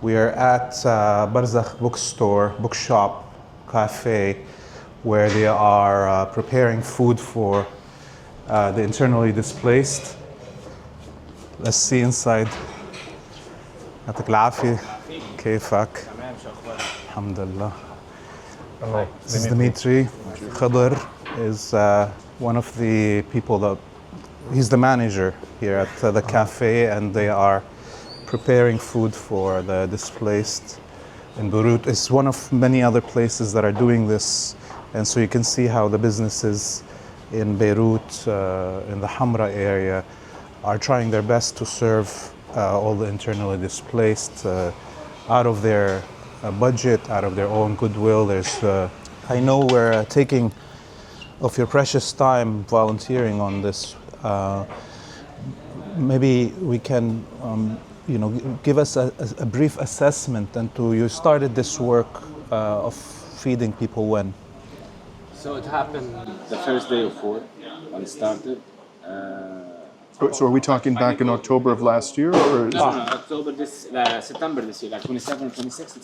We are at Barzakh bookshop, cafe, where they are preparing food for the internally displaced. Let's see inside. يعطيك العافية. كيفك؟ الحمد لله. This is Dimitri. Khider is one of the people that he's the manager here at the cafe, and they are preparing food for the displaced in Beirut. It's one of many other places that are doing this, and so you can see how the businesses in Beirut, in the Hamra area, are trying their best to serve all the internally displaced out of their budget, out of their own goodwill. I know we're taking of your precious time volunteering on this. Maybe we can, give us a brief assessment into you started this work of feeding people when? So it happened the first day of work when it started. So are we talking back in October of last year, or No, September this year, like 27, 26.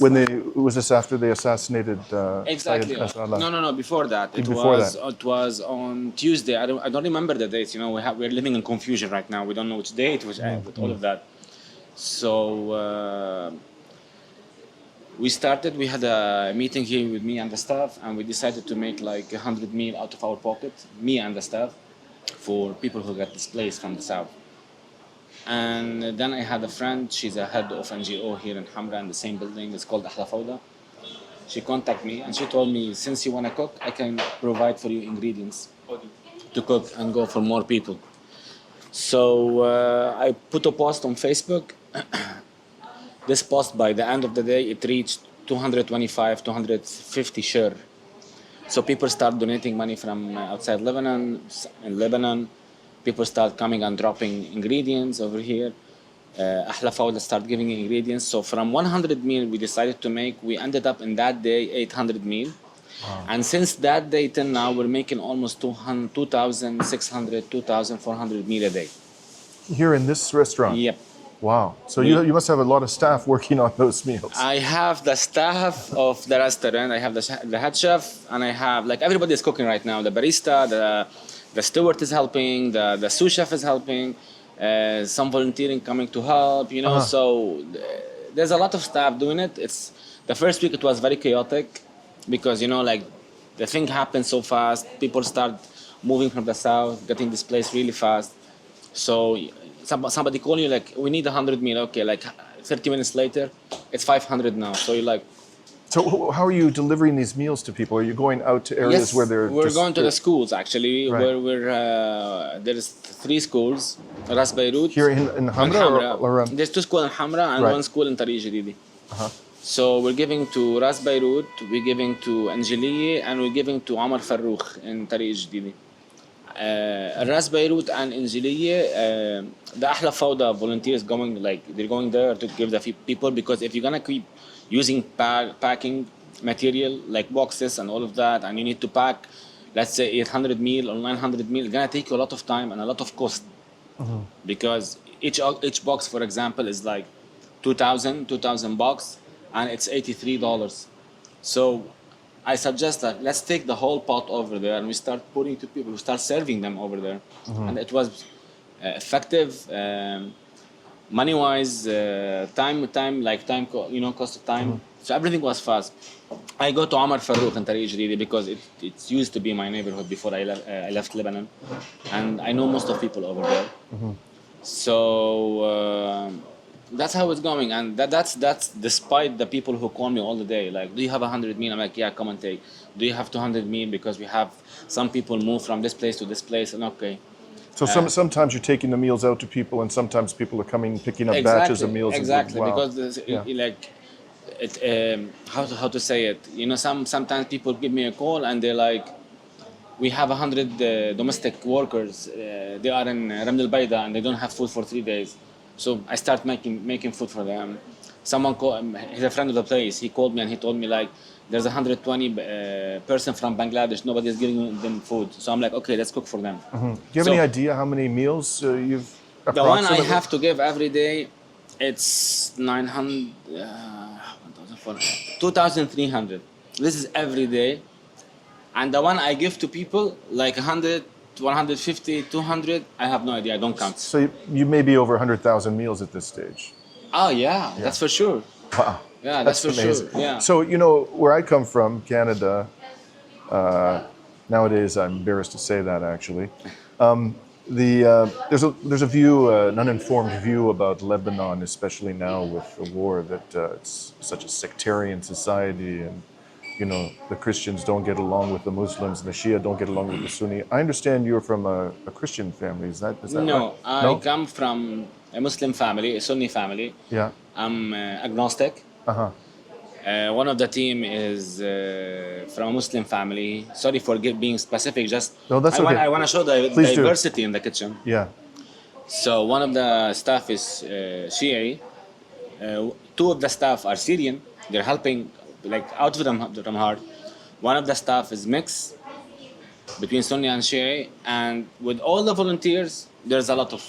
Was this after they assassinated? Exactly. Syed Nasrallah? No, before that. It was on Tuesday. I don't remember the dates. We're living in confusion right now. We don't know which date, with all of that. So we started. We had a meeting here with me and the staff, and we decided to make like 100 meal out of our pocket, me and the staff, for people who got displaced from the south. And then I had a friend, she's a head of NGO here in Hamra in the same building, it's called Ahla Fawda. She contacted me and she told me, since you want to cook, I can provide for you ingredients to cook and go for more people. So I put a post on Facebook. This post, by the end of the day, it reached 225, 250 share. So people start donating money from outside Lebanon. In Lebanon, people start coming and dropping ingredients over here. Ahla Fawda start giving ingredients. So from 100 meal we decided to make, we ended up in that day 800 meal. Wow. And since that day till now, we're making almost 2,600, 2,400 meal a day. Here in this restaurant? Yep. Wow. So you must have a lot of staff working on those meals. I have the staff of the restaurant. I have the head chef, and I have, like, everybody is cooking right now. The barista, the steward is helping, the sous chef is helping, some volunteering coming to help, So there's a lot of staff doing it. The first week it was very chaotic because, the thing happened so fast. People start moving from the south, getting displaced really fast. So somebody call you like, we need 100 meal. Okay, like 30 minutes later, it's 500 now. So you're like. So how are you delivering these meals to people? Are you going out to areas where they're? We're going to the schools actually. Right. There's 3 schools. Ras Beirut. Here in Hamra or There's 2 schools in Hamra and 1 school in Tariq Jadidi. So we're giving to Ras Beirut, we're giving to Anjeliye, and we're giving to Omar Farouk in Tariq Jadidi. Ras Beirut and Anjeliye, the Ahla Fawda volunteers they're going there to give the people, because if you're gonna keep using packing material like boxes and all of that, and you need to pack, let's say 800 meal or 900 meal, it's gonna take you a lot of time and a lot of cost. Because each box, for example, is like 2,000 bucks, and it's $83. So I suggest that let's take the whole pot over there and we start putting to people, we start serving them over there. And it was effective, money-wise, cost of time. So everything was fast. I go to Omar Farouk in Tariq Jadidi because it used to be my neighborhood before I left Lebanon. And I know most of people over there. So that's how it's going, and that's despite the people who call me all the day, like, do you have 100 meal? I'm like, yeah, come and take. Do you have 200 meal? Because we have some people move from this place to this place, and okay. So sometimes you're taking the meals out to people, and sometimes people are picking up batches of meals. Exactly, wow. Because how to say it? Sometimes people give me a call and they're like, we have 100 domestic workers. They are in Ramd al-Bayda and they don't have food for 3 days. So I start making food for them. Someone he's a friend of the place. He called me and he told me, like, there's 120 person from Bangladesh. Nobody is giving them food. So I'm like, okay, let's cook for them. Do you have any idea how many meals you've approximately? The one I have to give every day It's 900, 2,300. This is every day. And the one I give to people, like 100, 150, 200, I have no idea. I don't count. So you may be over 100,000 meals at this stage. Oh, yeah, that's for sure. Wow. Yeah, that's for amazing. sure. Yeah. So, where I come from, Canada, nowadays I'm embarrassed to say that actually. There's a view, an uninformed view about Lebanon, especially now with the war, that it's such a sectarian society, and the Christians don't get along with the Muslims, and the Shia don't get along with the Sunni. I understand you're from a Christian family. Is that No, right? I come from a Muslim family, a Sunni family. Yeah. I'm agnostic. Uh-huh. One of the team is from a Muslim family. Sorry for being specific. Just No, that's okay. I want to show the Please do. diversity in the kitchen. Yeah. So one of the staff is Shia. Two of the staff are Syrian. They're helping, like out of them heart. One of the staff is mixed between Sunni and Shia, and with all the volunteers, there's a lot of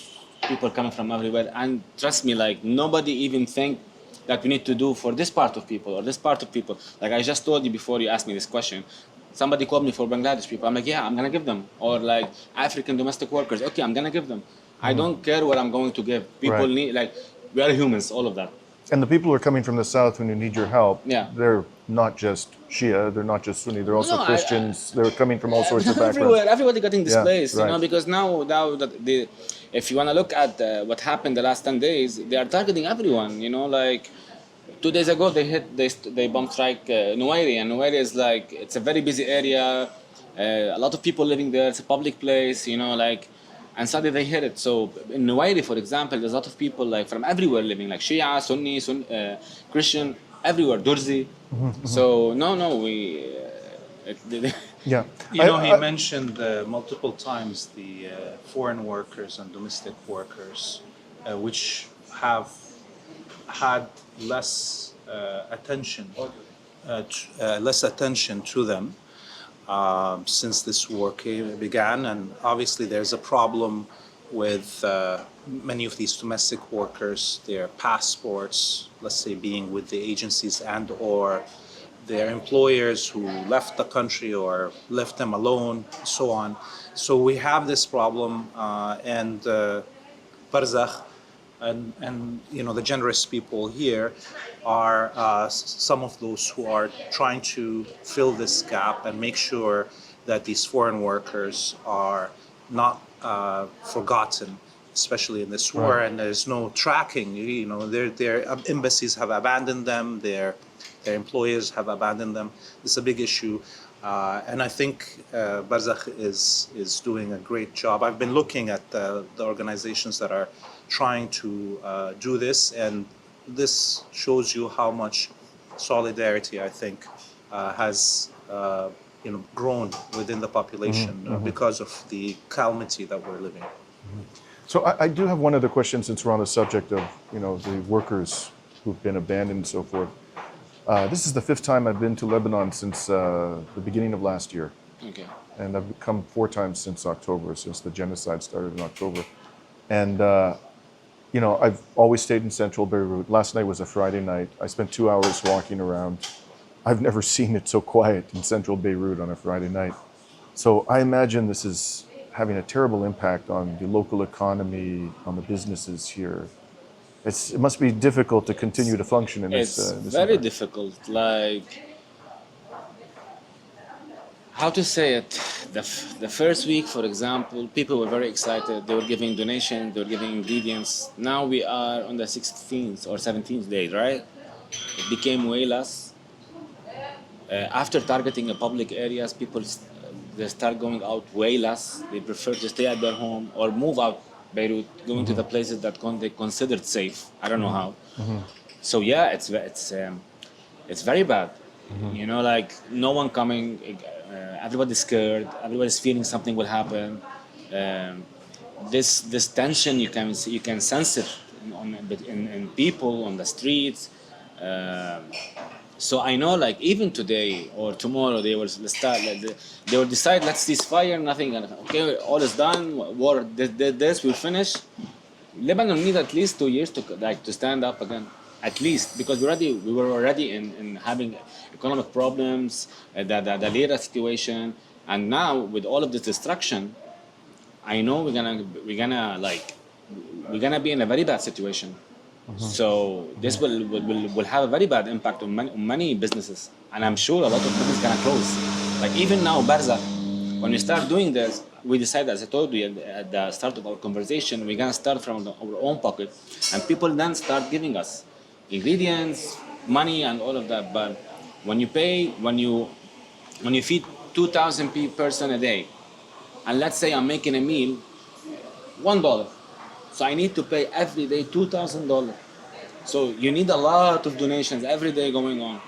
people coming from everywhere. And trust me, like nobody even think that we need to do for this part of people or this part of people. Like I just told you before you asked me this question, somebody called me for Bangladesh people. I'm like, yeah, I'm gonna give them. Or like African domestic workers, okay, I'm gonna give them. I don't care what I'm going to give. People need, like, we are humans, all of that. And the people who are coming from the south who need your help, Yeah. they're not just Shia, they're not just Sunni, they're also No, Christians. They're coming from all sorts of backgrounds. Everywhere, everybody getting displaced, right. because now that if you want to look at what happened the last 10 days, they are targeting everyone, like 2 days ago they bomb strike Nuwairi, and Nuwairi is like, it's a very busy area, a lot of people living there, it's a public place, and suddenly they hit it. So in Nuwairi, for example, there's a lot of people like from everywhere living, like Shia, Sunni, Christian, everywhere, Durzi. So we. Yeah. He mentioned multiple times the foreign workers and domestic workers, which have had less attention to them since this war began, and obviously there's a problem with many of these domestic workers, their passports, let's say, being with the agencies and or their employers who left the country or left them alone, so on. So we have this problem, and Barzakh and the generous people here are some of those who are trying to fill this gap and make sure that these foreign workers are not forgotten, especially in this war. And there's no tracking. Their embassies have abandoned them. Their employers have abandoned them. It's a big issue. And I think Barzakh is doing a great job. I've been looking at the organizations that are trying to do this, and this shows you how much solidarity, I think, has grown within the population because of the calamity that we're living. So I do have one other question, since we're on the subject of the workers who've been abandoned and so forth. This is the 5th time I've been to Lebanon since the beginning of last year. Okay. And I've come 4 times since October, since the genocide started in October. And, I've always stayed in central Beirut. Last night was a Friday night. I spent 2 hours walking around. I've never seen it so quiet in central Beirut on a Friday night. So I imagine this is having a terrible impact on the local economy, on the businesses here. It must be difficult to continue to function in this. It's very difficult. Like, how to say it? The first week, for example, people were very excited. They were giving donations, they were giving ingredients. Now we are on the 16th or 17th day, right? It became way less. After targeting the public areas, people they start going out way less. They prefer to stay at their home or move out Beirut, going to the places that they considered safe. I don't know how. So yeah, it's very bad. Like no one coming. Everybody's scared. Everybody's feeling something will happen. This tension you can sense it in people on the streets. So I know, like even today or tomorrow they will start. They will decide, let's cease fire. Nothing. Okay, all is done. War. This we'll finish. Lebanon need at least 2 years to stand up again, at least, because we were already in having economic problems, the lira situation, and now with all of this destruction, I know we're gonna be in a very bad situation. So this will have a very bad impact on many businesses, and I'm sure a lot of businesses gonna close. Like even now, Barzakh, when we start doing this, we decided, as I told you at the start of our conversation, we're gonna start from our own pocket, and people then start giving us ingredients, money, and all of that. But when you feed 2,000 person a day, and let's say I'm making a meal, $1. So I need to pay every day $2,000. So you need a lot of donations every day going on.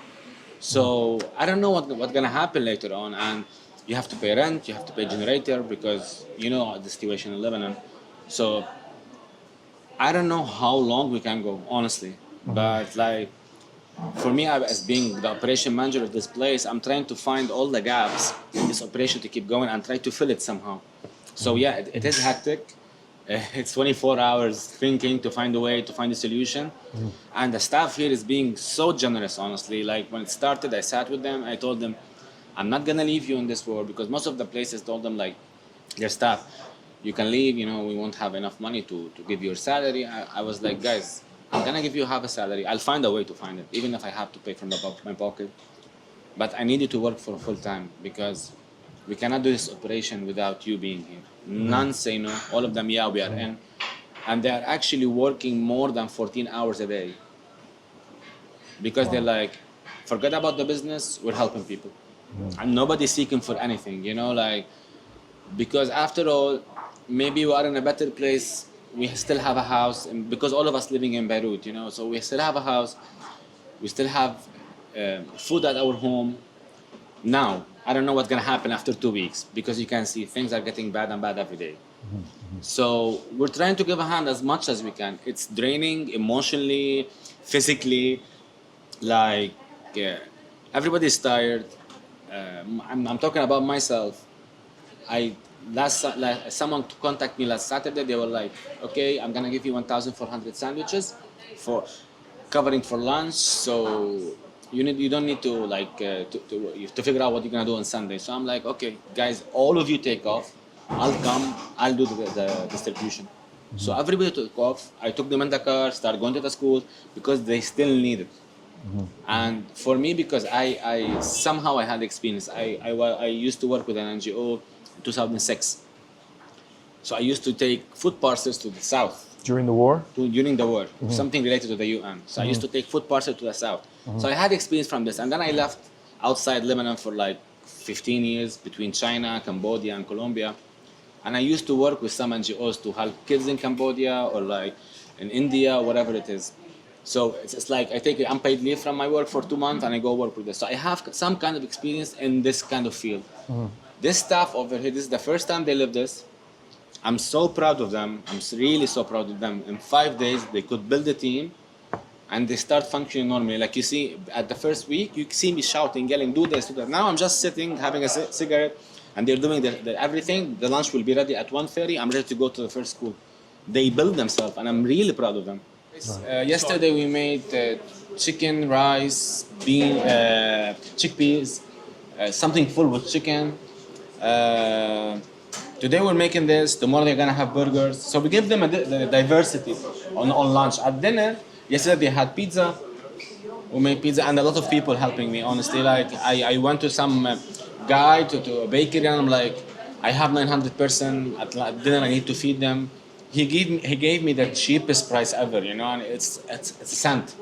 So I don't know what's gonna happen later on, and you have to pay rent, you have to pay generator because you know the situation in Lebanon. So I don't know how long we can go, honestly. But like for me, as being the operation manager of this place, I'm trying to find all the gaps in this operation to keep going and try to fill it somehow. So yeah, it is hectic. It's 24 hours thinking to find a way to find a solution. And the staff here is being so generous, honestly. Like when it started, I sat with them, I told them, I'm not gonna leave you in this war, because most of the places told them like, their staff, you can leave, you know, we won't have enough money to give you your salary. I was like, guys, I'm gonna give you half a salary. I'll find a way to find it, even if I have to pay from my pocket. But I need you to work for full time, because we cannot do this operation without you being here. None say no. All of them, yeah, we are in. And they are actually working more than 14 hours a day. Because they're like, forget about the business, we're helping people. And nobody's seeking for anything, you know, like, because after all, maybe we are in a better place. We still have a house, and because all of us living in Beirut, you know, so we still have a house. We still have food at our home. Now, I don't know what's gonna happen after 2 weeks, because you can see things are getting bad and bad every day. So we're trying to give a hand as much as we can. It's draining emotionally, physically, like everybody's tired. I'm talking about myself. Someone contacted me last Saturday. They were like, okay, I'm gonna give you 1,400 sandwiches for covering for lunch. So you don't need to to figure out what you're gonna do on Sunday. So I'm like, okay, guys, all of you take off. I'll come. I'll do the distribution. So everybody took off. I took them in the car, started going to the school because they still need it. And for me, because I somehow I had experience. I used to work with an NGO in 2006. So I used to take food parcels to the south. During the war? During the war, something related to the UN. So I used to take food parcels to the south. So I had experience from this. And then I left outside Lebanon for like 15 years between China, Cambodia, and Colombia. And I used to work with some NGOs to help kids in Cambodia or like in India, whatever it is. So it's like I take unpaid leave from my work for 2 months and I go work with this. So I have some kind of experience in this kind of field. This staff over here, this is the first time they live this. I'm so proud of them. I'm really so proud of them. In 5 days, they could build a team and they start functioning normally. Like you see, at the first week, you see me shouting, yelling, do this, do that. Now I'm just sitting, having a cigarette, and they're doing everything. The lunch will be ready at 1:30. I'm ready to go to the first school. They build themselves, and I'm really proud of them. Yesterday we made chicken, rice, chickpeas, something full with chicken. Today we're making this. Tomorrow they're gonna have burgers. So we give them the diversity on lunch. At dinner, yesterday they had pizza. We made pizza, and a lot of people helping me. Honestly, like I went to some guy to a bakery, and I'm like, I have 900 person at dinner. I need to feed them. He gave me the cheapest price ever, you know, and it's a cent.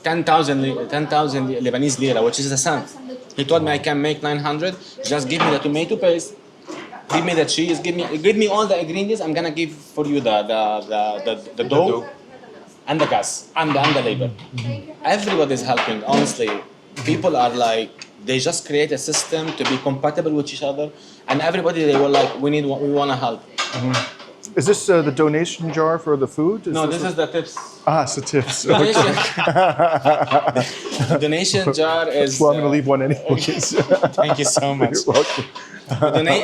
10,000 Lebanese lira, which is a cent. He told me I can make 900. Just give me the tomato paste, give me the cheese, give me all the ingredients. I'm gonna give for you the dough and the gas and the labor. Everybody's helping. Honestly, people are like, they just create a system to be compatible with each other, and everybody they were like, we want to help. Is this the donation jar for the food? No, this is the tips. Ah, it's the tips. Donation. The donation jar is. Well, I'm going to leave one anyways. Thank you so much. You're welcome.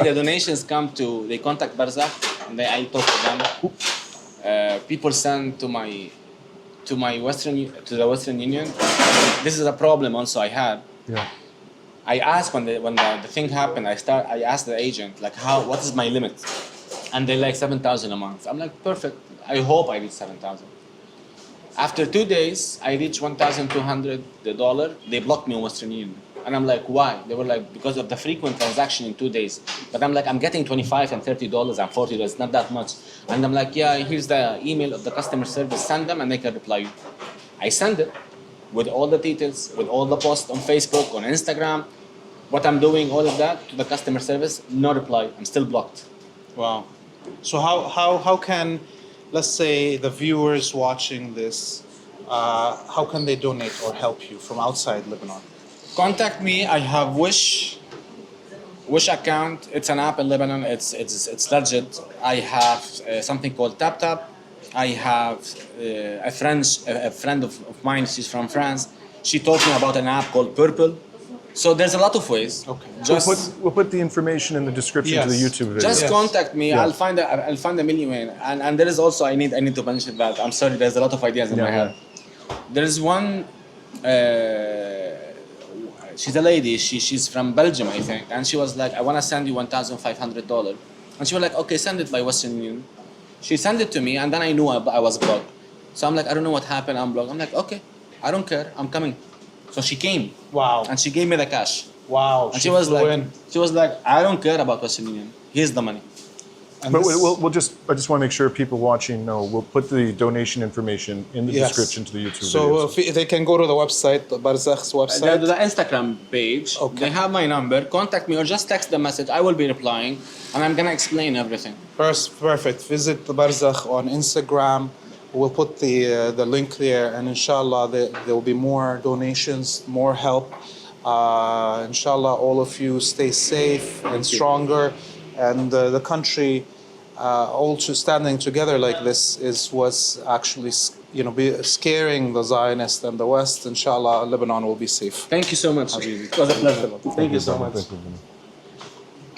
The donations come to, they contact Barzakh, and I talk to them. people send to the Western Union. This is a problem also I had. Yeah. I asked when the thing happened. I asked the agent like what is my limit, and they like 7,000 a month. I'm like perfect. I hope I reach 7,000. After 2 days, I reached $1,200. They blocked me in Western Union, and I'm like, why? They were like because of the frequent transaction in 2 days. But I'm like, I'm getting $25 and $30 and $40. Not that much. And I'm like, yeah, here's the email of the customer service. Send them, and they can reply you. I send it with all the details, with all the posts on Facebook, on Instagram, what I'm doing, all of that to the customer service. No reply. I'm still blocked. Wow. So how can, let's say, the viewers watching this, how can they donate or help you from outside Lebanon? Contact me. I have Wish account. It's an app in Lebanon. It's legit. I have something called TapTap. I have a friend of mine. She's from France. She told me about an app called Purple. So there's a lot of ways. Okay. We'll put the information in the description to the Yes. YouTube video. Just Yes. contact me. Yeah. I'll find a million way. And there is also I need to mention that. I'm sorry. There's a lot of ideas in my head. There is one. She's a lady. She's from Belgium, I think, and she was like, I want to send you $1,500, and she was like, okay, send it by Western Union. She sent it to me, and then I knew I was blocked. So I'm like, I don't know what happened. I'm blocked. I'm like, okay, I don't care. I'm coming. So she came. Wow. And she gave me the cash. Wow. And she was flew in. like, I don't care about Western Union. Here's the money. And But this- I just want to make sure people watching know. We'll put the donation information in the Yes. description to the YouTube So video. they can go to the website, the Barzakh's website. The Instagram page. Okay. They have my number. Contact me or just text the message. I will be replying, and I'm gonna explain everything. Perfect. Visit the Barzakh on Instagram. We'll put the link there, and inshallah there will be more donations, more help. Inshallah, all of you stay safe and stronger, and the country all standing together like this was actually scaring the Zionists and the West. Inshallah, Lebanon will be safe. Thank you so much. It was a pleasure. Thank you so much. Thank you.